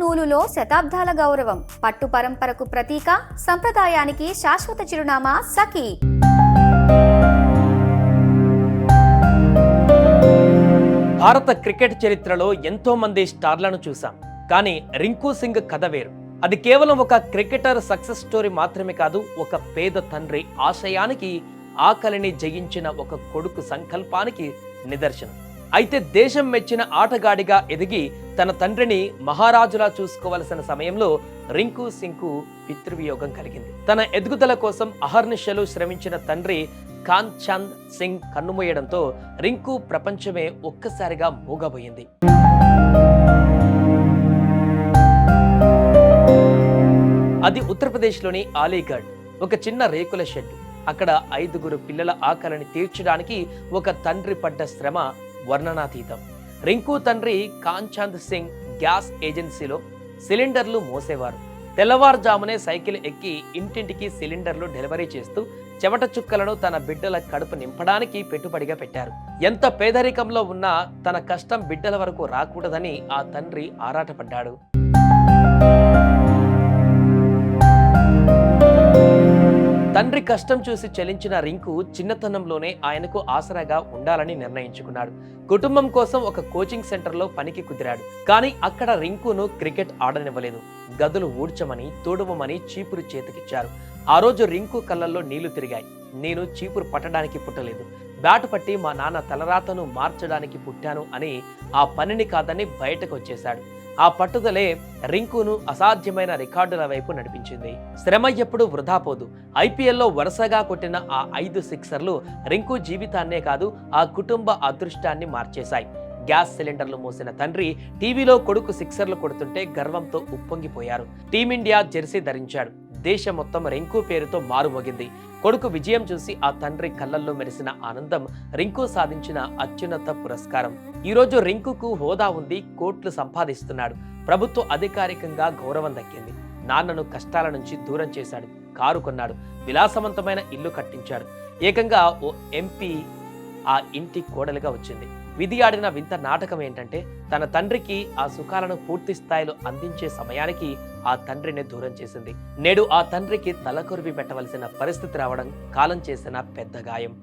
నూలులో శతాబ్దాల గౌరవం, పట్టు పరంపరకు ప్రతీక, సంప్రదాయానికి శాశ్వత చిరునామా సఖీ. భారత క్రికెట్ చరిత్రలో ఎంతో మంది స్టార్లను చూసాం, కానీ రింకు సింగ్ కథ వేరు. అది కేవలం ఒక క్రికెటర్ సక్సెస్ స్టోరీ మాత్రమే కాదు, ఒక పేద తండ్రి ఆశయానికి, ఆకలిని జయించిన ఒక కొడుకు సంకల్పానికి నిదర్శనం. అయితే దేశం మెచ్చిన ఆటగాడిగా ఎదిగి తన తండ్రిని మహారాజులా చూసుకోవలసిన సమయంలో రింకు సింగ్కు పితృవియోగం కలిగింది. తన ఎదుగుదల కోసం అహర్నిశలు శ్రమించిన తండ్రి ఖాన్ చంద్ సింగ్ కన్నుమూయడంతో రింకు ప్రపంచమే ఒక్కసారిగా మూగబోయింది. అది ఉత్తరప్రదేశ్లోని అలీగఢ్. ఒక చిన్న రేకుల షెడ్. అక్కడ 5 పిల్లల ఆకలిని తీర్చడానికి ఒక తండ్రి పడ్డ శ్రమ వర్ణనాతీతం. రింకు తండ్రి ఖాన్ చంద్ సింగ్ గ్యాస్ ఏజెన్సీలో సిలిండర్లు మోసేవారు. తెల్లవారుజామునే సైకిల్ ఎక్కి ఇంటింటికి సిలిండర్లు డెలివరీ చేస్తూ చెమట చుక్కలను తన బిడ్డల కడుపు నింపడానికి పెట్టుబడిగా పెట్టారు. ఎంత పేదరికంలో ఉన్నా తన కష్టం బిడ్డల వరకు రాకూడదని ఆ తండ్రి ఆరాటపడ్డాడు. తండ్రి కష్టం చూసి చలించిన రింకు చిన్నతనంలోనే ఆయనకు ఆసరాగా ఉండాలని నిర్ణయించుకున్నాడు. కుటుంబం కోసం ఒక కోచింగ్ సెంటర్లో పనికి కుదిరాడు. కానీ అక్కడ రింకును క్రికెట్ ఆడనివ్వలేదు. గదులు ఊడ్చమని, తోడువమని చీపురు చేతికిచ్చారు. ఆ రోజు రింకు కళ్ళల్లో నీళ్లు తిరిగాయి. నేను చీపురు పట్టడానికి పుట్టలేదు, బ్యాటు పట్టి మా నాన్న తలరాతను మార్చడానికి పుట్టాను అని ఆ పనిని కాదని బయటకు వచ్చేశాడు. ఆ పట్టుదలే రింకును అసాధ్యమైన రికార్డుల వైపు నడిపించింది. శ్రమ ఎప్పుడు వృధా పోదు. ఐపీఎల్లో వరుసగా కొట్టిన ఆ 5 సిక్సర్లు రింకు జీవితాన్నే కాదు, ఆ కుటుంబ అదృష్టాన్ని మార్చేశాయి. గ్యాస్ సిలిండర్లు మోసిన తండ్రి టీవీలో కొడుకు సిక్సర్లు కొడుతుంటే గర్వంతో ఉప్పొంగిపోయారు. టీమిండియా జెర్సీ ధరించాడు. దేశం మొత్తం రింకు పేరుతో మారుమోగింది. కొడుకు విజయం చూసి ఆ తండ్రి కళ్ళల్లో మెరిసిన ఆనందం రింకు సాధించిన అత్యున్నత పురస్కారం. ఈరోజు రింకుకు హోదా ఉంది, కోట్లు సంపాదిస్తున్నాడు. ప్రభుత్వ అధికారికంగా గౌరవం దక్కింది. నాన్నను కష్టాల నుంచి దూరం చేశాడు. కారు కొన్నాడు, విలాసవంతమైన ఇల్లు కట్టించాడు. ఏకంగా ఓ ఎంపీ ఆ ఇంటి కోడలుగా వచ్చింది. విధి ఆడిన వింత నాటకం ఏంటంటే, తన తండ్రికి ఆ సుఖాలను పూర్తి స్థాయిలో అందించే సమయానికి ఆ తండ్రిని దూరం చేసింది. నేడు ఆ తండ్రికి తలకొరివి పెట్టవలసిన పరిస్థితి రావడం కాలం చేసిన పెద్ద గాయం.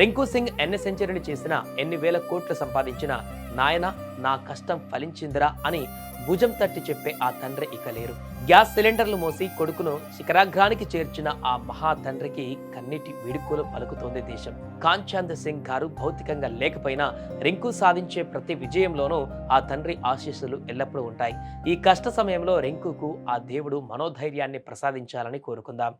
రింకు సింగ్ ఎన్ని సెంచరీలు చేసినా, ఎన్ని వేల కోట్లు సంపాదించినా, నాయన నా కష్టం ఫలించిందిరా అని భుజం తట్టి చెప్పే ఆ తండ్రి ఇక లేరు. గ్యాస్ సిలిండర్లు మోసి కొడుకును శిఖరాగ్రానికి చేర్చిన ఆ మహా తండ్రికి కన్నీటి వీడుకోలు పలుకుతోంది దేశం. ఖాన్ చంద్ సింగ్ గారు భౌతికంగా లేకపోయినా రింకు సాధించే ప్రతి విజయంలోనూ ఆ తండ్రి ఆశీస్సులు ఎల్లప్పుడూ ఉంటాయి. ఈ కష్ట సమయంలో రింకుకు ఆ దేవుడు మనోధైర్యాన్ని ప్రసాదించాలని కోరుకుందాం.